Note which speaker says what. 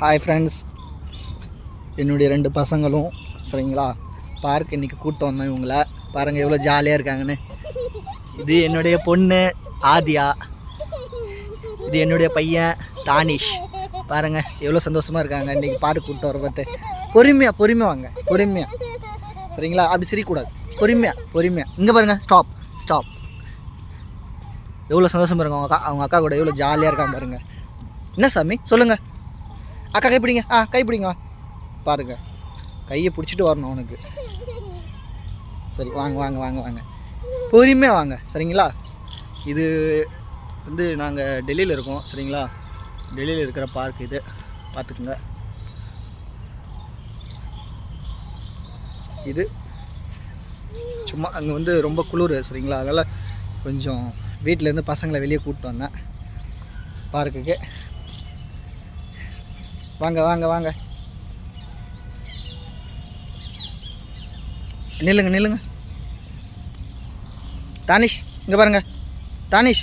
Speaker 1: Hi friends, என்னுடைய 2 பசங்களும் சரிங்களா பார்க் இன்றைக்கி கூப்பிட்டு வந்தோம். இவங்கள பாருங்கள் எவ்வளோ ஜாலியாக இருக்காங்கன்னு. இது என்னுடைய பொண்ணு ஆதியா, இது என்னுடைய பையன் தானிஷ். பாருங்கள் எவ்வளோ சந்தோஷமாக இருக்காங்க இன்றைக்கி பார்க் கூப்பிட்டு வர பார்த்து. பொறுமையாக வாங்க, பொறுமையாக சரிங்களா, அப்படி சிரிக்கக்கூடாது. பொறுமையாக இங்கே பாருங்கள். ஸ்டாப். எவ்வளோ சந்தோஷமாக இருக்கும் அவங்க அக்கா கூட எவ்வளோ ஜாலியாக இருக்காங்க பாருங்கள். என்ன சாமி சொல்லுங்கள். அக்கா கைப்பிடிங்க, கைப்பிடிங்க பாருங்கள். கையை பிடிச்சிட்டு வரணும் அவனுக்கு. சரி வாங்க பொறுமையாக வாங்க சரிங்களா. இது வந்து நாங்கள் டெல்லியில் இருக்கோம் சரிங்களா. டெல்லியில் இருக்கிற பார்க் இது பார்த்துக்குங்க. இது சும்மா அங்கே வந்து ரொம்ப குளிர் சரிங்களா, அதனால் கொஞ்சம் வீட்டிலேருந்து பசங்களை வெளியே கூப்பிட்டு வந்தேன் பார்க்குக்கு. வாங்க நில்லுங்க. தானிஷ் இங்கே பாருங்க. தானிஷ்